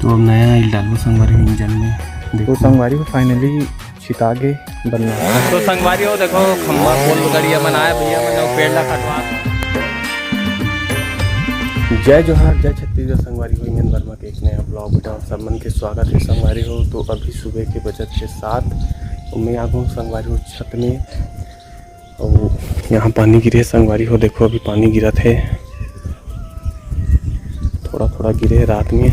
तो अब नया ऑयल डालो संगवारी इंजन में। तो संगवारी को फाइनली छिता के बनना है। तो संगवारी हो देखो खम्बा पोल गड़िया बनाया भैया मैंने पेड़ कटवा। जय जोहार जय छत्तीसगढ़ संगवारी हुई मेन वर्मा के एक नया ब्लॉग बेटा सब मन के स्वागत है संगवारी हो। तो अभी सुबह के बजट के साथ तो मैं आ गया संगवारी हो छत में और यहाँ पानी गिरे संगवारी हो। देखो अभी पानी गिरा थे थोड़ा थोड़ा गिरे रात में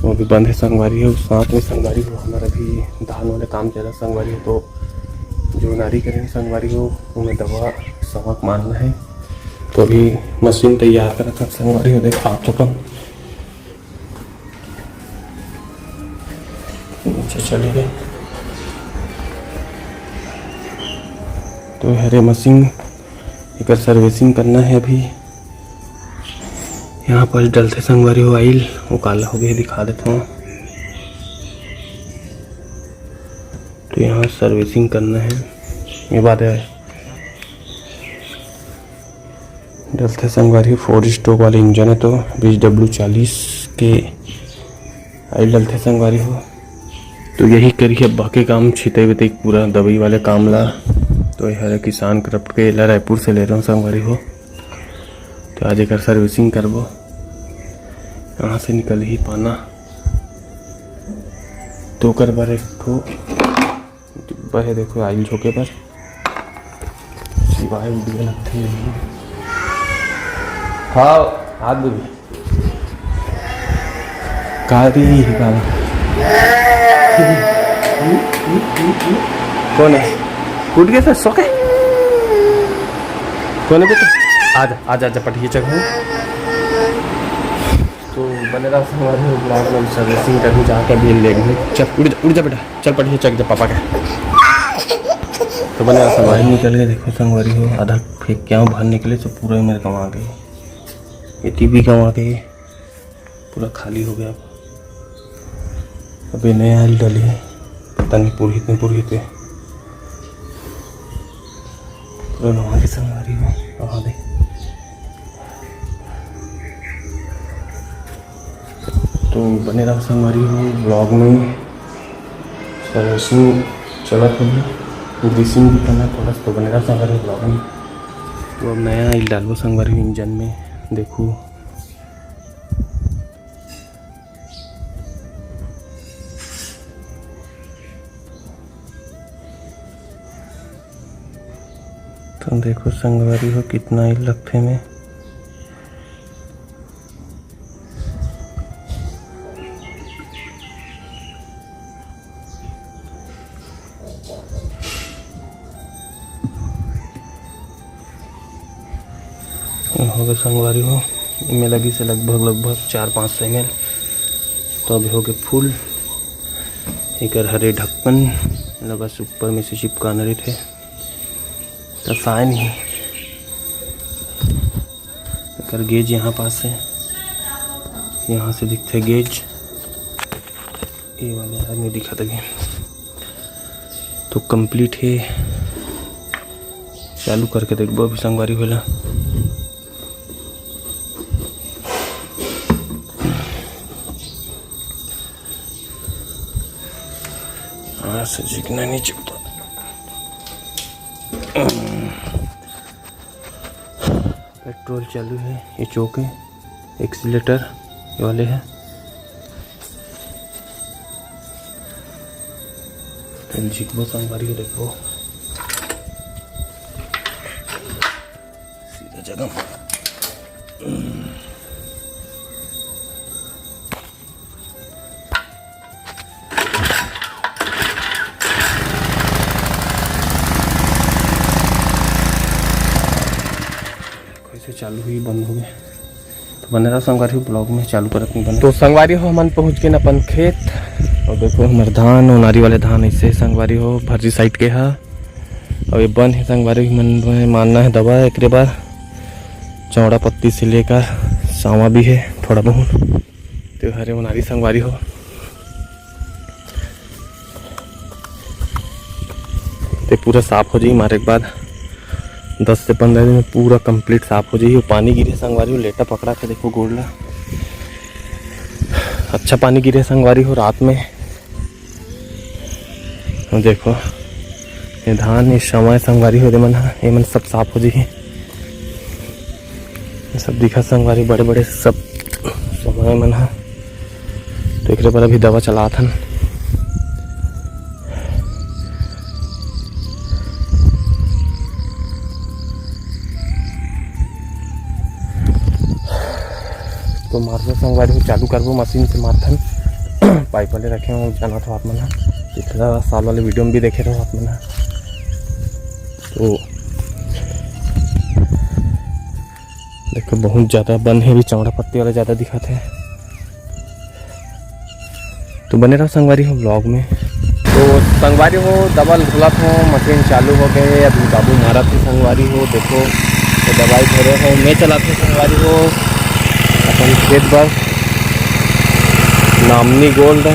वो भी बंद है संगवारी हो। साथ में संगवारी हो हमारा भी धान वाले काम चला संगवारी हो। तो जो नारी करें संगवारी हो उन्हें दवा सबक मारना है। तो अभी मशीन तैयार कर रखा संगवारी हो। देखो आप तो कम नीचे चले गए। तो हरे मशीन एक सर्विसिंग करना है। अभी यहाँ पर डलते संगवारी हो आइल वो काला हो गया दिखा देता हूँ। तो यहाँ सर्विसिंग करना है ये बात है। डलते संगवारी 4 स्ट्रोक वाले इंजन है तो 20W40 के आइल डलते संगवारी हो। तो यही करिए बाकी काम छिते हुए पूरा दवाई वाले काम ला। तो यह किसान क्राफ्ट के ला रायपुर से ले रहा हूँ संगवारी हो। तो आज एक सर्विसिंग करबो। यहाँ से निकल ही पाना तो कर बार एक ठो डिब्बा है। देखो आइल झोंके पर सिवाय वीडियो लगते हैं। हाँ हाथ भी कारी कौन है टूट गया था सोके कौन है बेटा आजा आजा आजा पटिए चक हूँ। तो बने रहा हमारे ब्लॉग में सर्विसिंग करनी जाकर भी लेंगे। चल उड़ जा बेटा चल पटिए चक जा पापा का। तो बने रहा संगवारी निकल गए। देखो संगवारी हो आधा फेंक क्या बाहर निकले तो पूरा मेरे कमा गए। ये टीवी कमा गए पूरा खाली हो गया। अभी नया आइल डली है पता नहीं पुरहित पूरा नवा के संगवारी हो। वहाँ दे तो बने रहा संगवारी हो ब्लॉग में। सर्विसिंग चला थोड़ी ग्रीसिंग भी करना थोड़ा तो बने रहा संगवारी ब्लॉग में। तो अब नया आइल डालो संगवारी इंजन में। देखो तो देखो संगवारी हो कितना आइल लगते में। हो गए संगवारी हो इनमें लगी से लगभग 400-500 ml। तो अभी हो गए फुल एक हरे ढक्कन लगा से ऊपर में से चिपकाने रहे थे तो साइन ही कर गेज यहाँ पास है। यहाँ से दिखते गेज ये वाले यार नहीं दिखा था। तो कंप्लीट है चालू करके देखो अभी संगवारी होला। से चिकना नहीं चिपता। पेट्रोल चालू है ये चौक है एक्सीलेटर ये वाले है। झिकबो संगवारी को देखो सीधा जगह चालू हुई बंद हो गए। तो बने रहा संगवारी हो ब्लॉग में चालू कर अपनी बने। तो संगवारी हो हम पहुँच गए अपन खेत और देखो हमारे धान और नारी वाले धान ऐसे संगवारी हो भर्री साइड के है और ये बन है संगवारी मन मानना है दवा एक बार चौड़ा पत्ती से लेकर सावा भी है थोड़ा बहुत। तो हरे नारी संगवारी हो तो पूरा साफ हो जाए मारे के बाद 10 से 15 दिन में पूरा कंप्लीट साफ हो जाइए। पानी गिरे संगवारी लेटा पकड़ा के देखो गोड़ला अच्छा पानी गिरे संगवारी हो रात में। देखो ये धान इस समय संगवारी हो मन ये मन सब साफ हो जाही। सब दिखा संगवारी बड़े बड़े सब समय मन है। तो एक पर अभी दवा चलात हन। तो मारबो संगवारी चालू करबो मशीन से मारथन। पाइप वाले रखे हो जाना था आप मना पिछला साल वाले वीडियो में भी देखे रहो आप मना। तो देखो बहुत ज़्यादा बन है भी चौड़ा पत्ती वाला ज़्यादा दिखाते हैं। तो बने रहो संगवारी हो ब्लॉग में। तो संगवारी हो दबल खुलत हो मशीन चालू हो गए। अभी बाबू मारा थी संगवारी हो। देखो तो दवाई भरे हो मैं चलाते संगवारी हो अपन खेत पर नामनी गोल्ड।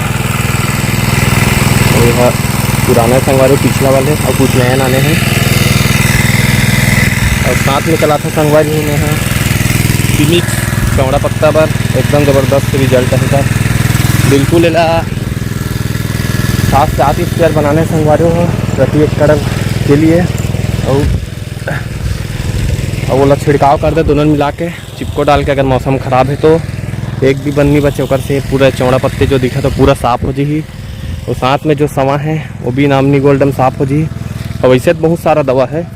और यह पुराना संगवारी पिछला वाले और कुछ नए आने हैं। और साथ में चला था संगवारी हूँ मैं फिनिक्स चौड़ा पत्ता पर एकदम ज़बरदस्त रिजल्ट है। बिल्कुल एला 7 से 8 स्क्वायर बनाने संगवारी हो प्रति एकड़ के लिए। और वो छिड़काव कर दे दोनों मिला के चिपको डाल के। अगर मौसम ख़राब है तो एक भी बन नहीं बचे ओकर से पूरा चौड़ा पत्ते जो दिखा तो पूरा साफ़ हो जाही। और साथ में जो सवा है वो भी नामनी गोल्डन साफ़ हो जाही। और वैसे तो बहुत सारा दवा है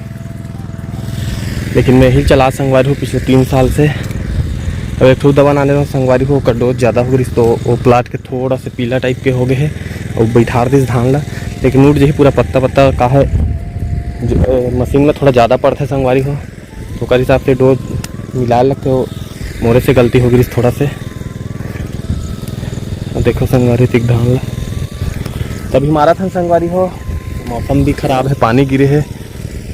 लेकिन मैं ही चला संगवारी हूँ पिछले 3 साल से। अब एक ठो दवा नाने संगवारी हो का डोज ज़्यादा हो गई तो वो प्लाट के थोड़ा से पीला टाइप के हो गए है। और बैठार दिस धान ला लेकिन उठ जाही पूरा पत्ता पत्ता का है मशीन में थोड़ा ज़्यादा पड़ता है संगवारी हो। तो कर हिसाब से डोज मिला लगते हो मोरे से गलती हो गई थोड़ा से। देखो संगवारी तिक धान ला तभी मारा था संगवारी हो। मौसम भी ख़राब है पानी गिरे है।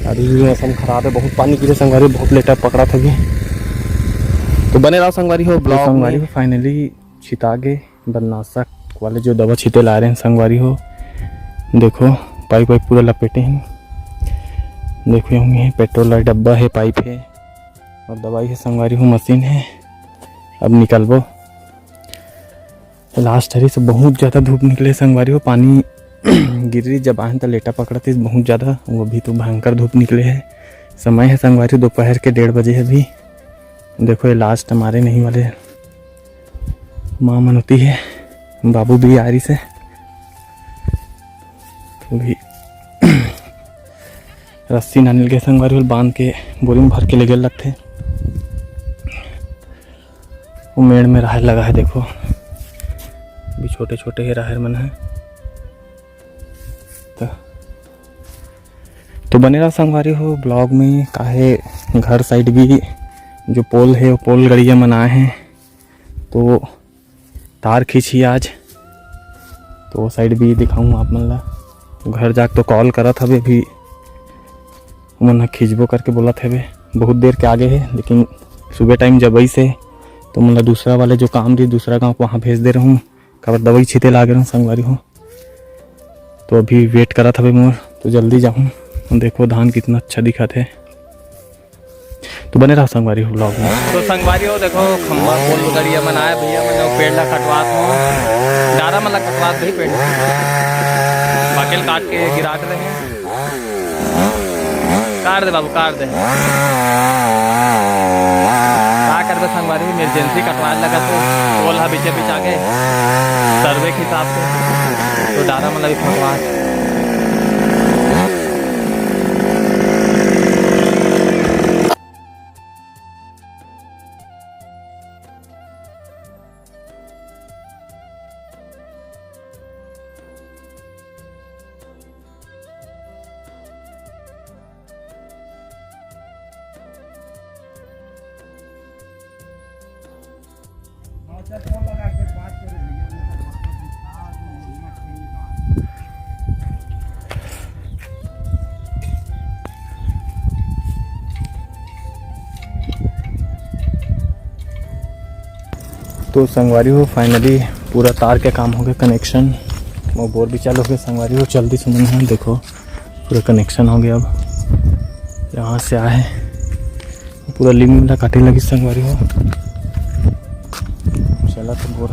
अभी भी मौसम ख़राब है बहुत पानी गिरे संगवारी बहुत लेटा पकड़ा था भी। तो बने रहो संगवारी हो ब्लॉग संगवारी हो। फाइनली छिता गए बननाशक वाले जो दवा छीटे ला रहे हैं संगवारी हो। देखो पाइप वाइप पूरा लपेटे हैं। देखो होंगे पेट्रोल का डब्बा है पाइप है और दवाई है संगवारी हो मशीन है। अब निकलबो लास्ट हरी से बहुत ज़्यादा धूप निकले संगवारी हो। पानी गिरी जब आए तो लेटा पकड़ा थी बहुत ज़्यादा। वो भी तो भयंकर धूप निकले है। समय है संगवारी दोपहर के 1:30 बजे है अभी। देखो ये लास्ट हमारे नहीं वाले माँ मनोती है बाबू भी आ रही से तो भी रस्सी नानिल के संगवारी बांध के बोरी में भर के ले गए लगते। वो मेड़ में राहर लगा है देखो भी छोटे छोटे ही राहर मन है। तो बने रहा संगवारी हो ब्लॉग में। काहे घर साइड भी जो पोल है वो पोल गड़िया मनाए हैं तो तार खींची आज तो वो साइड भी दिखाऊँ आप मन ला। घर जाके तो कॉल करा था अभी मन खींचबो करके बोला थे बहुत देर के आगे है। लेकिन सुबह टाइम जब वही से तो मतलब दूसरा वाले जो काम रही दूसरा गाँव वहाँ भेज दे रहा हूँ। खबर दवाई छीते ला गए हूँ संगवारी हो। तो अभी वेट करा था मोर तो जल्दी जाऊँ। देखो धान कितना अच्छा दिखा थे। तो बने रहा संगवारी हो ब्लॉग में। तो संगवारी हो देखो खम्बा पोल गड़िया बनाया भैया मैंने पेड़ ला कटवात हो डारा मतलब कटवात भी पेड़ बाकेल काट के गिराट रहे। काट दे बाबू काट दे क्या कर दे संगवारी इमरजेंसी कटवाने लगा तो पोल हा पीछे पीछा गए सर्वे के हिसाब से तो डारा मतलब कटवात। तो संगवारी हो फाइनली पूरा तार के काम हो गया कनेक्शन। वो बोर भी चालू हो गया संगवारी हो। जल्दी सुनना है देखो पूरा कनेक्शन हो गया। अब यहाँ से आए पूरा लिंक मिला काटे लगी संगवारी हो। चला तो बोर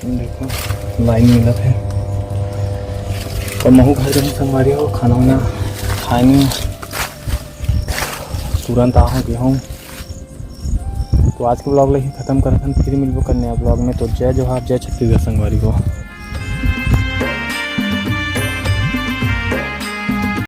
देखो लाइन मिलत है और महू घर जाऊँ संगवारी हो खाना वाना खाने तुरंत आ गया हूँ। तो आज के ब्लॉग ही ख़त्म करते हैं, फिर मिलबो करने ब्लॉग में। तो जय जोहार, जय छत्तीसगढ़ संगवारी को।